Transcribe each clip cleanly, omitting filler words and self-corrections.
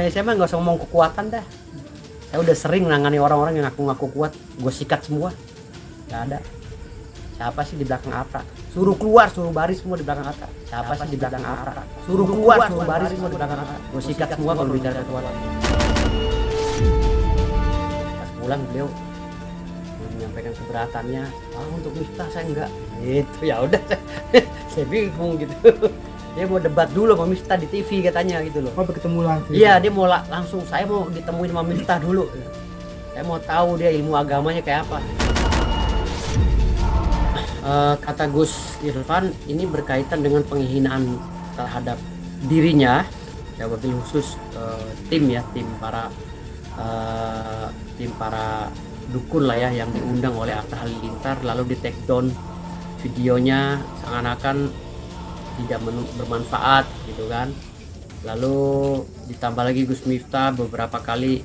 Indonesia mah nggak usah ngomong kekuatan dah. Saya udah sering menangani orang-orang yang ngaku-ngaku kuat, gue sikat semua. Gak ada. Siapa sih di belakang Ata? Suruh keluar, suruh baris semua di belakang Ata. Siapa sih di belakang Ata? Suruh keluar, suruh baris semua di belakang Ata. Gue sikat semua kalau bicara kekuatan. Pas pulang beliau menyampaikan keberatannya, untuk Miftah saya enggak. Itu ya udah, saya bingung gitu. Dia mau debat dulu sama Miftah di TV katanya gitu loh. Oh, bertemu langsung? Iya, dia mau langsung, saya mau ditemuin sama Miftah dulu. Saya mau tahu dia ilmu agamanya kayak apa. Kata Gus Irfan, ini berkaitan dengan penghinaan terhadap dirinya, ya wabil khusus tim ya, tim para dukun lah ya yang diundang oleh Atta Halilintar, lalu di take down videonya seakan-akan tidak bermanfaat gitu kan. Lalu ditambah lagi Gus Miftah beberapa kali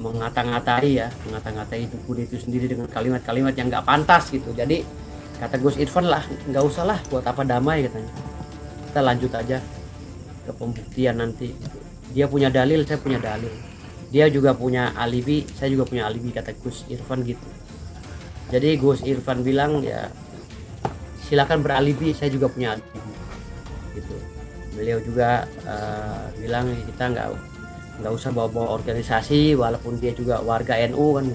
mengata-ngatai dukun itu sendiri dengan kalimat-kalimat yang nggak pantas gitu. Jadi kata Gus Irfan lah, nggak usah lah, buat apa damai katanya, kita lanjut aja ke pembuktian nanti. Dia punya dalil, saya punya dalil, dia juga punya alibi, saya juga punya alibi, kata Gus Irfan gitu. Jadi Gus Irfan bilang ya silakan beralibi, saya juga punya alibi gitu. Beliau juga bilang kita nggak usah bawa-bawa organisasi, walaupun dia juga warga NU kan,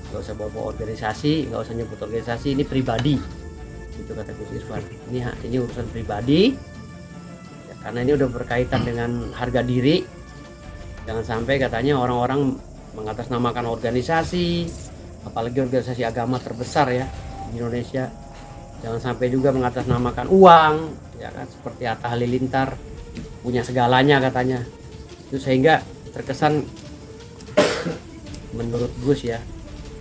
nggak usah bawa-bawa organisasi, nggak usah nyebut organisasi, ini pribadi itu kata Gus Irfan. Ini urusan pribadi ya, karena ini udah berkaitan dengan harga diri. Jangan sampai katanya orang-orang mengatasnamakan organisasi, apalagi organisasi agama terbesar ya di Indonesia. Jangan sampai juga mengatasnamakan uang, ya kan, seperti Atta Halilintar punya segalanya katanya. Itu sehingga terkesan menurut Gus ya,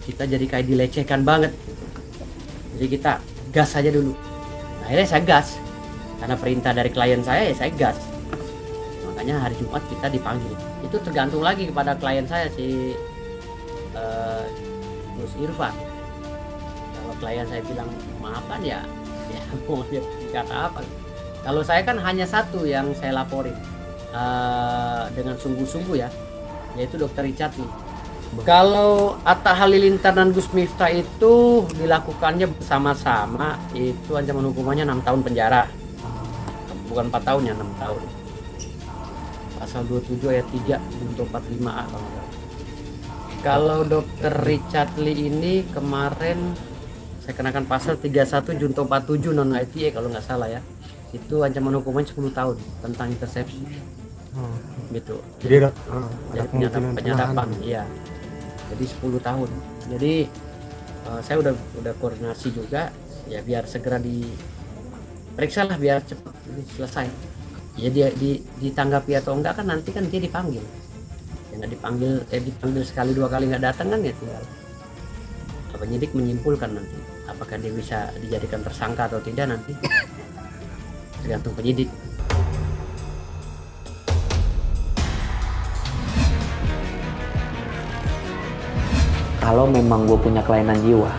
kita jadi kayak dilecehkan banget. Jadi kita gas aja dulu. Nah, akhirnya saya gas. Karena perintah dari klien saya ya saya gas. Makanya hari Jumat kita dipanggil. Itu tergantung lagi kepada klien saya si Gus Irfan. Kalau klien saya bilang maafkan ya mau dia kata apa. Kalau saya kan hanya satu yang saya laporin dengan sungguh-sungguh ya, yaitu Dr. Richard nih. Kalau Atta Halilintar dan Gus Miftah itu dilakukannya bersama-sama, itu ancaman hukumannya 6 tahun penjara. Bukan 4 tahun ya, 6 tahun. Pasal 27 ayat 3 junto 45A kalau nggak salah. Kalau Dr. Richard Lee ini kemarin saya kenakan pasal 31 junto 47 non ITE kalau nggak salah ya. Itu ancaman hukumannya 10 tahun tentang intersepsi. Gitu. Jadi penyadapan, iya. Jadi 10 tahun. Jadi saya udah koordinasi juga ya biar segera diperiksa lah biar cepat selesai. Ya dia ditanggapi atau enggak kan nanti kan dia dipanggil. Ya nggak dipanggil sekali 2 kali nggak datang kan ya tinggal penyidik menyimpulkan nanti apakah dia bisa dijadikan tersangka atau tidak nanti tergantung penyidik. Kalau memang gue punya kelainan jiwa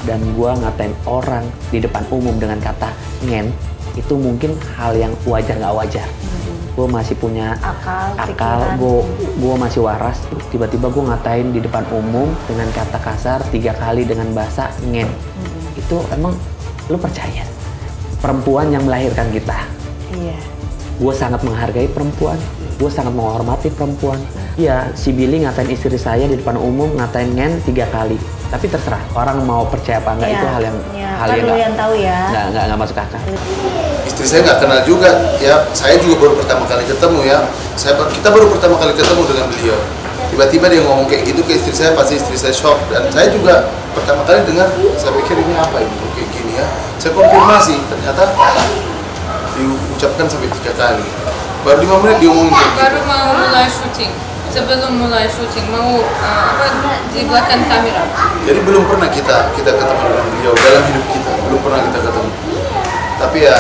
dan gue ngatain orang di depan umum dengan kata ngen, itu mungkin hal yang wajar nggak wajar. Gue masih punya akal, gue masih waras. Tiba-tiba gue ngatain di depan umum dengan kata kasar 3 kali dengan bahasa ngen. Itu emang lo percaya? Perempuan yang melahirkan kita. Iya. Gue sangat menghargai perempuan. Gue sangat menghormati perempuan. Iya, si Billy ngatain istri saya di depan umum, ngatain ngen 3 kali. Tapi terserah orang mau percaya apa enggak, itu hal yang yang tahu ya. Nggak masuk akal. Istri saya nggak kenal juga ya, saya juga baru pertama kali ketemu ya. Kita baru pertama kali ketemu dengan beliau. Tiba-tiba dia ngomong kayak gitu ke istri saya, pasti istri saya shock. Dan saya juga pertama kali dengar, saya pikir ini apa ini kayak gini ya. Saya konfirmasi, ternyata diucapkan sampai 3 kali. Baru 5 menit dia ngomong gitu. Baru mau mulai syuting. Sebelum mulai syuting mau di belakang kamera. Jadi belum pernah kita ketemu dengan beliau dalam hidup kita, belum pernah kita ketemu. Tapi ya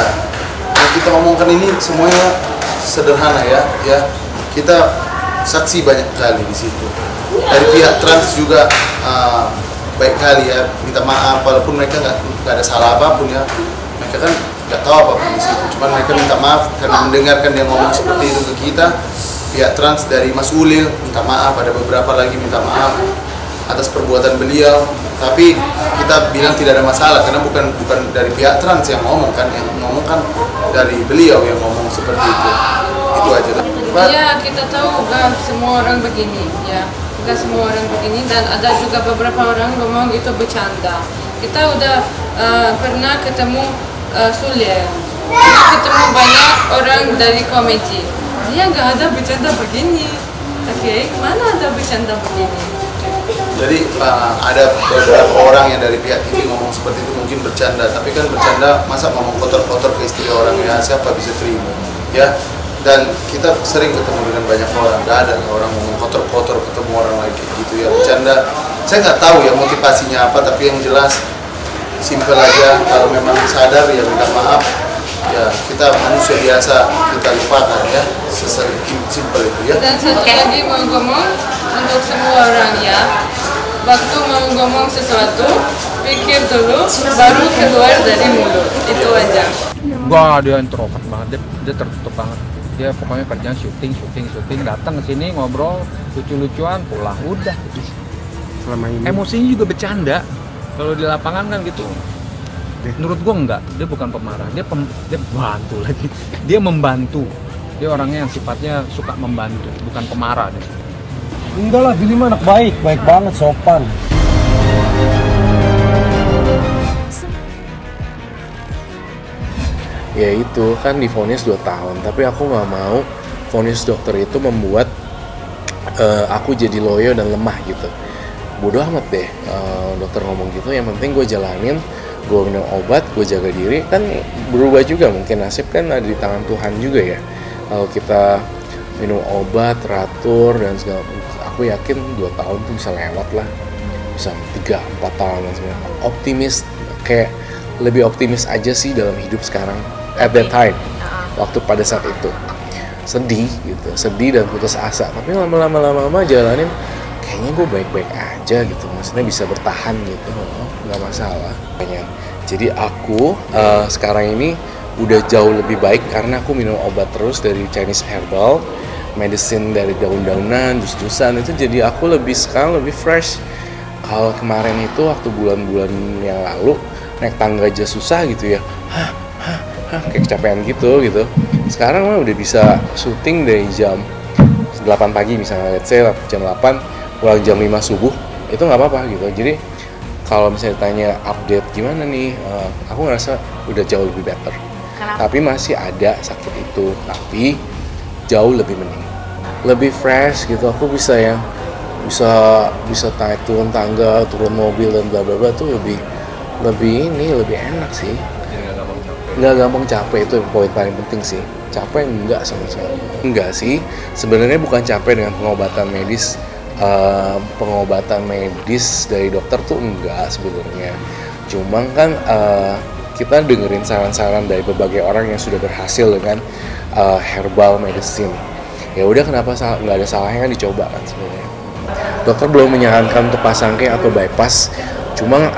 yang kita ngomongkan ini semuanya sederhana ya. Kita saksi banyak kali di situ. Dari pihak trans juga baik kali ya, minta maaf walaupun mereka nggak ada salah apapun ya. Mereka kan nggak tahu apapun di situ. Cuman mereka minta maaf karena mendengarkan dia ngomong seperti itu ke kita. pihak trans dari Mas Ulil minta maaf, ada beberapa lagi minta maaf atas perbuatan beliau, tapi kita bilang tidak ada masalah karena bukan dari pihak trans yang ngomong kan, dari beliau yang ngomong seperti itu aja. Ya kita tahu gak semua orang begini ya, gak semua orang begini, dan ada juga beberapa orang ngomong itu bercanda. Kita udah pernah ketemu Sule, kita ketemu banyak orang dari komedi, dia gak ada bercanda begini. Oke, mana ada bercanda begini? Jadi ada beberapa orang yang dari pihak TV ngomong seperti itu mungkin bercanda, tapi kan bercanda masa ngomong kotor-kotor ke istri orang ya, siapa bisa terima ya. Dan kita sering ketemu dengan banyak orang, gak ada orang ngomong kotor-kotor ketemu orang lagi gitu ya, bercanda. Saya nggak tahu ya motivasinya apa, tapi yang jelas simpel aja, kalau memang sadar ya minta maaf ya, kita manusia biasa, kita lupakan ya, simpel itu ya. Dan satu lagi mau ngomong untuk semua orang ya, waktu mau ngomong sesuatu pikir dulu baru keluar dari mulut, itu aja. Wah, dia introvert banget, dia tertutup banget. Dia pokoknya kerjaan syuting, datang ke sini ngobrol, lucu-lucuan, pulang, udah. Selama ini Emosinya juga bercanda. Kalau di lapangan kan gitu. Menurut gua enggak, dia bukan pemarah, dia bantu lagi. Dia membantu. Dia orangnya yang sifatnya suka membantu, bukan pemarah deh. enggak lah, Billy mah anak baik banget, sopan. Ya itu kan divonis 2 tahun, tapi aku nggak mau vonis dokter itu membuat aku jadi loyo dan lemah gitu. Bodoh amat deh dokter ngomong gitu, yang penting gue jalanin, gue minum obat, gue jaga diri, kan berubah juga, mungkin nasib kan ada di tangan Tuhan juga ya. Kalau kita minum obat teratur dan segala, aku yakin 2 tahun tuh bisa lewat lah, bisa 3-4 tahun dan segala. Optimis, kayak lebih optimis aja sih dalam hidup sekarang. At that time, waktu pada saat itu sedih gitu, sedih dan putus asa. Tapi lama-lama jalanin, kayaknya gue baik-baik aja gitu. Maksudnya bisa bertahan gitu, nggak masalah. Jadi aku sekarang ini udah jauh lebih baik karena aku minum obat terus dari Chinese herbal medicine, dari daun-daunan, jus-jusan itu. Jadi aku sekarang lebih fresh. Kalau kemarin itu waktu bulan-bulan yang lalu naik tangga aja susah gitu ya, kayak kecapean gitu. Sekarang mah udah bisa syuting dari jam 8 pagi misalnya, let's say jam 8 pulang jam 5 subuh, itu nggak apa-apa gitu. Jadi kalau misalnya tanya update gimana nih, aku ngerasa udah jauh lebih better. Kenapa? Tapi masih ada sakit itu, tapi jauh lebih mending, lebih fresh gitu. Aku bisa naik turun tangga, turun mobil dan bla bla bla tuh lebih enak sih. Nggak gampang capek, itu poin paling penting sih. Capek enggak sama sekali. Enggak sih, sebenarnya bukan capek dengan pengobatan medis dari dokter tuh enggak sebenarnya. Cuma kan kita dengerin saran-saran dari berbagai orang yang sudah berhasil dengan herbal medicine. Ya udah, kenapa nggak ada salahnya kan dicoba kan sebenarnya. Dokter belum menyarankan untuk pasang kayak atau bypass. Cuma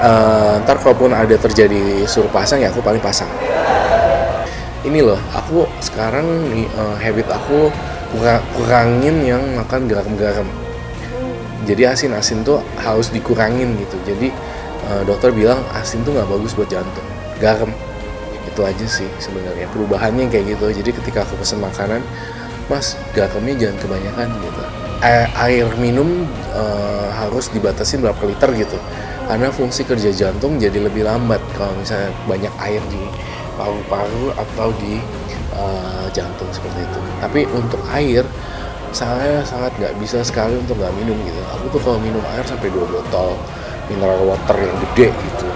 ntar kalaupun ada terjadi suruh pasang ya aku paling pasang. Ini loh, aku sekarang habit aku kurangin yang makan garam-garam. Jadi asin-asin tuh harus dikurangin gitu. Jadi dokter bilang asin tuh nggak bagus buat jantung. Garam itu aja sih sebenarnya perubahannya kayak gitu. Jadi ketika aku pesen makanan, mas garamnya jangan kebanyakan gitu. Air minum harus dibatasin berapa liter gitu. Karena fungsi kerja jantung jadi lebih lambat kalau misalnya banyak air di paru-paru atau di jantung seperti itu. Tapi untuk air, saya sangat nggak bisa sekali untuk nggak minum gitu. Aku tuh kalau minum air sampai 2 botol mineral water yang gede gitu.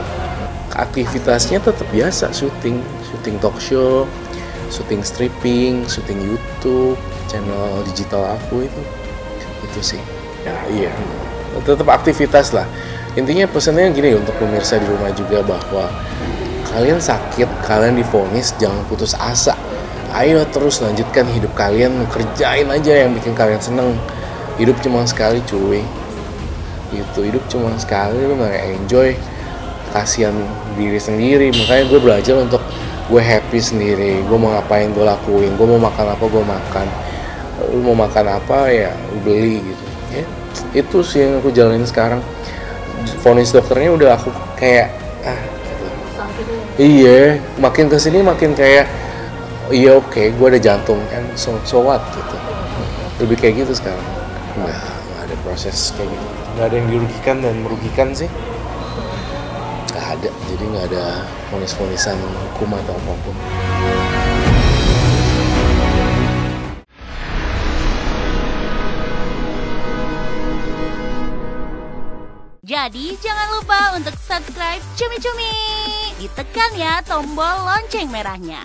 Aktivitasnya tetap biasa, syuting talk show, syuting stripping, syuting YouTube, channel digital aku itu sih. Ya iya, tetap aktivitas lah. Intinya pesannya gini untuk pemirsa di rumah juga, bahwa kalian sakit, kalian divonis, jangan putus asa. Ayo terus lanjutkan hidup kalian, kerjain aja yang bikin kalian seneng. Hidup cuma sekali cuy. Gitu, hidup cuma sekali, lu gak enjoy, kasihan diri sendiri. Makanya gue belajar untuk gue happy sendiri. Gue mau ngapain gue lakuin, gue mau makan apa gue makan. lu mau makan apa ya lu beli gitu ya. Itu sih yang aku jalanin sekarang. Vonis dokternya udah aku kayak gitu. Iya, makin kesini makin kayak iya oke, gue ada jantung kan, so what gitu. Lebih kayak gitu sekarang. Nggak ada proses kayak gitu. Nggak ada yang dirugikan dan merugikan sih. Nggak ada, jadi nggak ada vonis-vonisan hukum atau apapun. Jadi jangan lupa untuk subscribe Cumi Cumi. Ditekan ya tombol lonceng merahnya.